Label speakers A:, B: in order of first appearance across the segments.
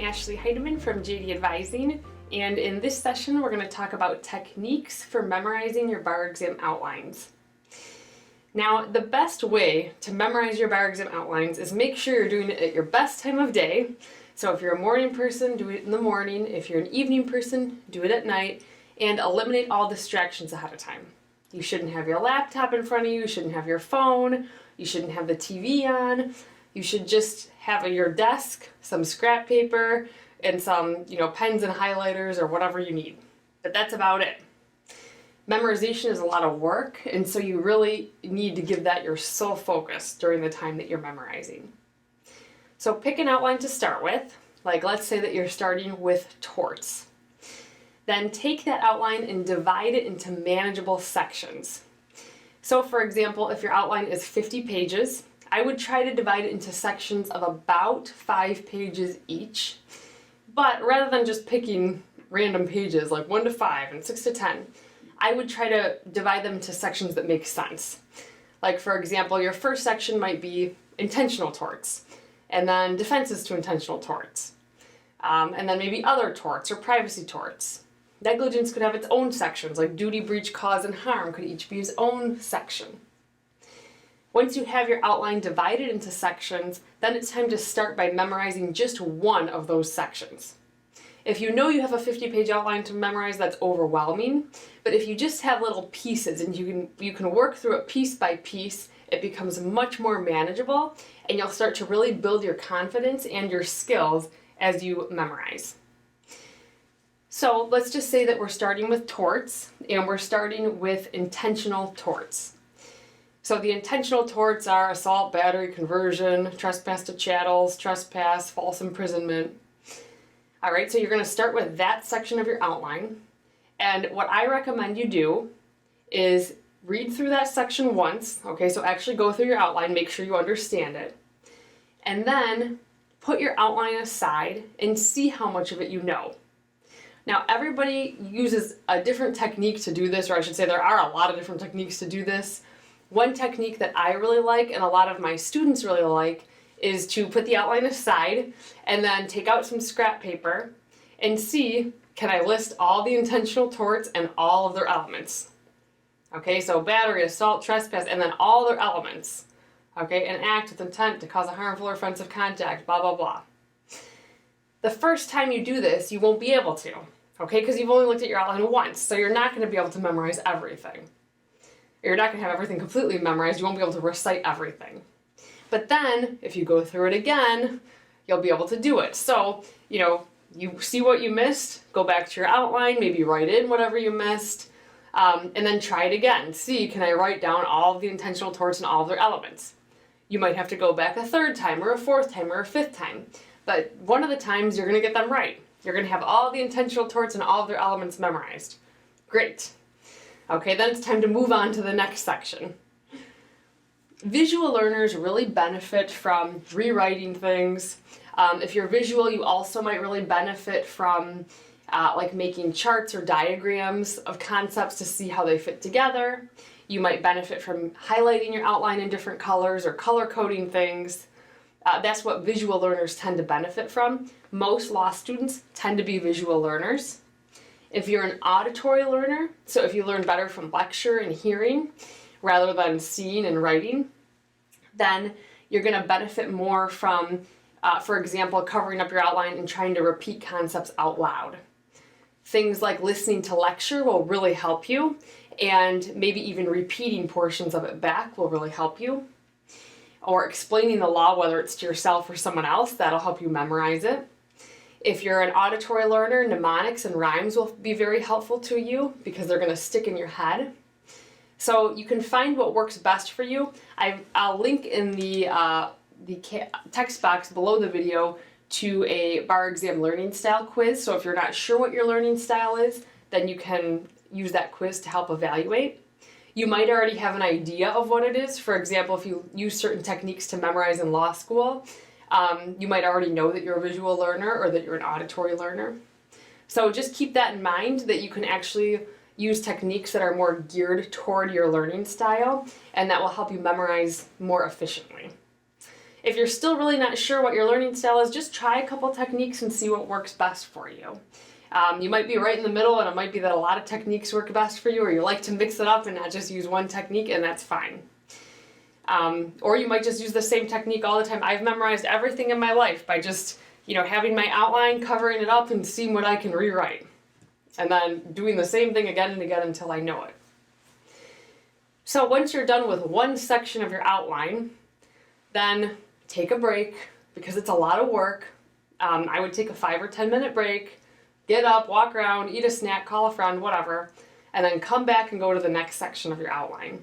A: Ashley Heidemann from JD Advising, and in this session we're going to talk about techniques for memorizing your bar exam outlines. Now, the best way to memorize your bar exam outlines is make sure you're doing it at your best time of day. So if you're a morning person, do it in the morning. If you're an evening person, do it at night, and eliminate all distractions ahead of time. You shouldn't have your laptop in front of you, you shouldn't have your phone, you shouldn't have the TV on. You should just have at your desk some scrap paper and some, pens and highlighters or whatever you need. But that's about it. Memorization is a lot of work, and so you really need to give that your sole focus during the time that you're memorizing. So pick an outline to start with, like let's say that you're starting with torts. Then take that outline and divide it into manageable sections. So for example, if your outline is 50 pages, I would try to divide it into sections of about 5 pages each. But rather than just picking random pages like 1 to 5 and 6 to 10, I would try to divide them into sections that make sense. Like for example, your first section might be intentional torts, and then defenses to intentional torts, and then maybe other torts or privacy torts. Negligence could have its own sections, like duty, breach, cause, and harm could each be its own section. Once you have your outline divided into sections, then it's time to start by memorizing just one of those sections. If you know you have a 50-page outline to memorize, that's overwhelming, but if you just have little pieces and you can work through it piece by piece, it becomes much more manageable, and you'll start to really build your confidence and your skills as you memorize. So let's just say that we're starting with torts, and we're starting with intentional torts. So the intentional torts are assault, battery, conversion, trespass to chattels, trespass, false imprisonment. All right, so you're going to start with that section of your outline. And what I recommend you do is read through that section once. Okay, so actually go through your outline, make sure you understand it. And then put your outline aside and see how much of it you know. Now, everybody uses a different technique to do this, or I should say there are a lot of different techniques to do this. One technique that I really like and a lot of my students really like is to put the outline aside and then take out some scrap paper and see, can I list all the intentional torts and all of their elements? Okay, so battery, assault, trespass, and then all their elements. Okay, an act with intent to cause a harmful or offensive contact, blah, blah, blah. The first time you do this, you won't be able to, okay, because you've only looked at your outline once, so you're not going to be able to memorize everything. You're not going to have everything completely memorized. You won't be able to recite everything. But then, if you go through it again, you'll be able to do it. So, you see what you missed, go back to your outline, maybe write in whatever you missed, and then try it again. See, can I write down all of the intentional torts and all of their elements? You might have to go back a third time, or a fourth time, or a fifth time. But one of the times, you're going to get them right. You're going to have all the intentional torts and all of their elements memorized. Great. Okay, then it's time to move on to the next section. Visual learners really benefit from rewriting things. If you're visual, you also might really benefit from like making charts or diagrams of concepts to see how they fit together. You might benefit from highlighting your outline in different colors or color coding things. That's what visual learners tend to benefit from. Most law students tend to be visual learners. If you're an auditory learner, so if you learn better from lecture and hearing rather than seeing and writing, then you're going to benefit more from, for example, covering up your outline and trying to repeat concepts out loud. Things like listening to lecture will really help you, and maybe even repeating portions of it back will really help you. Or explaining the law, whether it's to yourself or someone else, that'll help you memorize it. If you're an auditory learner, mnemonics and rhymes will be very helpful to you because they're going to stick in your head. So you can find what works best for you. I'll link in the text box below the video to a bar exam learning style quiz. So if you're not sure what your learning style is, then you can use that quiz to help evaluate. You might already have an idea of what it is. For example, if you use certain techniques to memorize in law school, you might already know that you're a visual learner or that you're an auditory learner. So just keep that in mind, that you can actually use techniques that are more geared toward your learning style, and that will help you memorize more efficiently. If you're still really not sure what your learning style is, just try a couple techniques and see what works best for you. You might be right in the middle, and it might be that a lot of techniques work best for you, or you like to mix it up and not just use one technique, and that's fine. Or you might just use the same technique all the time. I've memorized everything in my life by just, having my outline, covering it up, and seeing what I can rewrite. And then doing the same thing again and again until I know it. So once you're done with one section of your outline, then take a break, because it's a lot of work. I would take a 5 or 10 minute break, get up, walk around, eat a snack, call a friend, whatever, and then come back and go to the next section of your outline.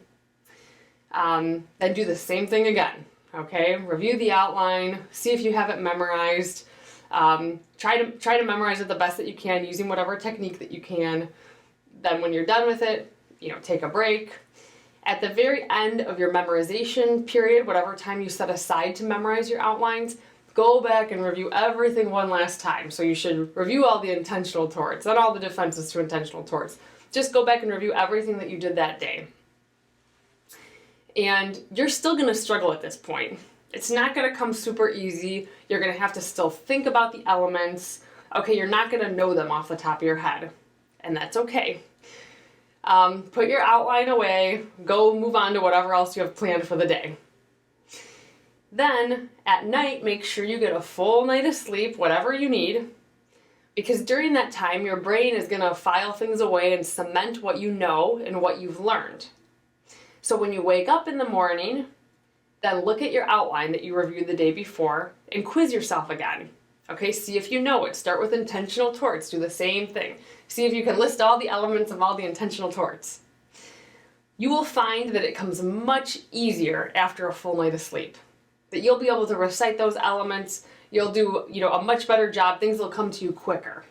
A: Then do the same thing again, okay? Review the outline, see if you have it memorized. Try to memorize it the best that you can using whatever technique that you can. Then when you're done with it, take a break. At the very end of your memorization period, whatever time you set aside to memorize your outlines, go back and review everything one last time. So you should review all the intentional torts, not all the defenses to intentional torts. Just go back and review everything that you did that day. And you're still going to struggle at this point. It's not going to come super easy. You're going to have to still think about the elements. Okay, you're not going to know them off the top of your head, and that's okay. Put your outline away, go move on to whatever else you have planned for the day. Then, at night, make sure you get a full night of sleep, whatever you need, because during that time, your brain is going to file things away and cement what you know and what you've learned. So when you wake up in the morning, then look at your outline that you reviewed the day before and quiz yourself again. Okay, see if you know it. Start with intentional torts. Do the same thing. See if you can list all the elements of all the intentional torts. You will find that it comes much easier after a full night of sleep. That you'll be able to recite those elements. You'll do, a much better job. Things will come to you quicker.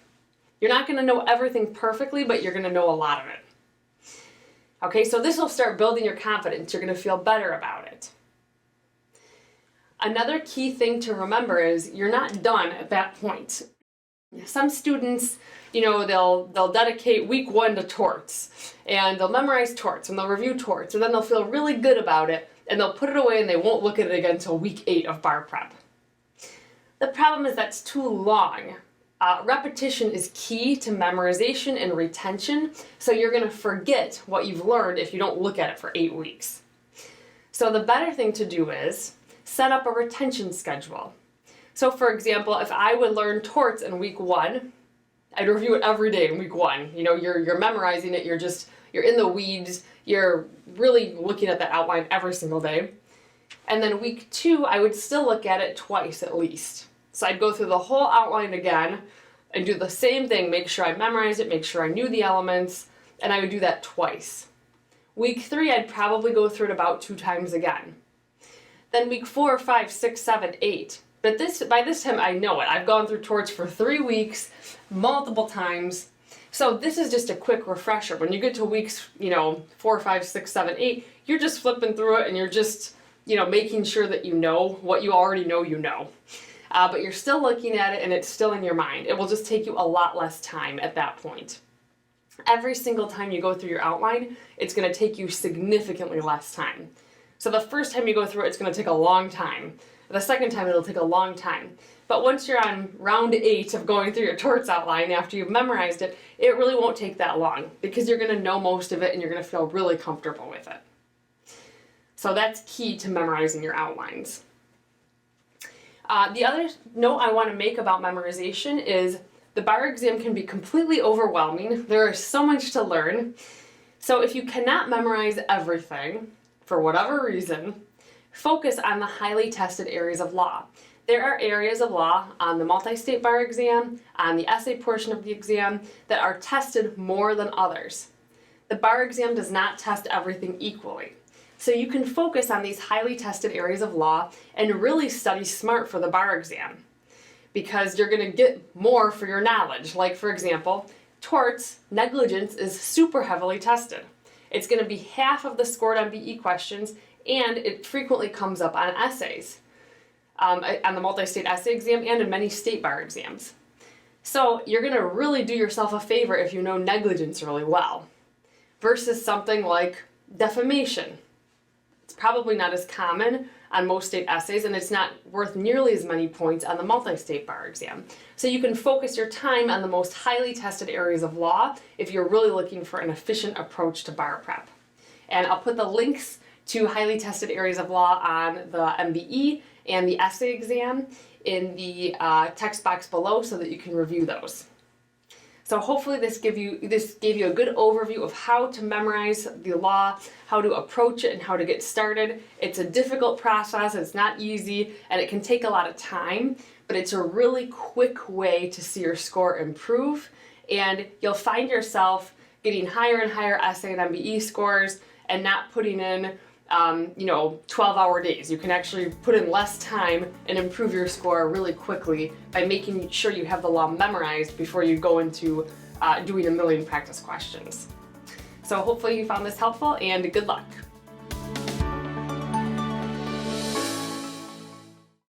A: You're not going to know everything perfectly, but you're going to know a lot of it. Okay, so this will start building your confidence. You're going to feel better about it. Another key thing to remember is you're not done at that point. Some students, they'll dedicate week 1 to torts, and they'll memorize torts, and they'll review torts, and then they'll feel really good about it, and they'll put it away and they won't look at it again until week 8 of bar prep. The problem is that's too long. Repetition is key to memorization and retention, so you're going to forget what you've learned if you don't look at it for 8 weeks. So the better thing to do is set up a retention schedule. So for example, if I would learn torts in week 1, I'd review it every day in week 1. You're memorizing it, you're in the weeds, you're really looking at that outline every single day. And then week 2, I would still look at it twice at least. So I'd go through the whole outline again and do the same thing, make sure I memorized it, make sure I knew the elements, and I would do that twice. Week 3, I'd probably go through it about 2 times again. Then week 4, 5, 6, 7, 8. But by this time I know it. I've gone through torts for 3 weeks, multiple times. So this is just a quick refresher. When you get to weeks, 4, 5, 6, 7, 8, you're just flipping through it and you're just, making sure that you know what you already know you know. But you're still looking at it and it's still in your mind. It will just take you a lot less time at that point. Every single time you go through your outline, it's going to take you significantly less time. So the first time you go through it, it's going to take a long time. The second time, it'll take a long time. But once you're on round 8 of going through your torts outline after you've memorized it, it really won't take that long because you're going to know most of it and you're going to feel really comfortable with it. So that's key to memorizing your outlines. The other note I want to make about memorization is the bar exam can be completely overwhelming. There is so much to learn. So if you cannot memorize everything, for whatever reason, focus on the highly tested areas of law. There are areas of law on the multi-state bar exam, on the essay portion of the exam, that are tested more than others. The bar exam does not test everything equally. So you can focus on these highly tested areas of law and really study smart for the bar exam, because you're going to get more for your knowledge. Like, for example, torts, negligence is super heavily tested. It's going to be half of the scored on BE questions, and it frequently comes up on essays, on the multi-state essay exam and in many state bar exams. So you're going to really do yourself a favor if you know negligence really well, versus something like defamation. It's probably not as common on most state essays, and it's not worth nearly as many points on the multi-state bar exam. So you can focus your time on the most highly tested areas of law if you're really looking for an efficient approach to bar prep. And I'll put the links to highly tested areas of law on the MBE and the essay exam in the text box below so that you can review those. So hopefully this gave you a good overview of how to memorize the law, how to approach it, and how to get started. It's a difficult process, it's not easy, and it can take a lot of time, but it's a really quick way to see your score improve, and you'll find yourself getting higher and higher essay and MBE scores and not putting in 12-hour days. You can actually put in less time and improve your score really quickly by making sure you have the law memorized before you go into doing a million practice questions. So hopefully you found this helpful, and good luck.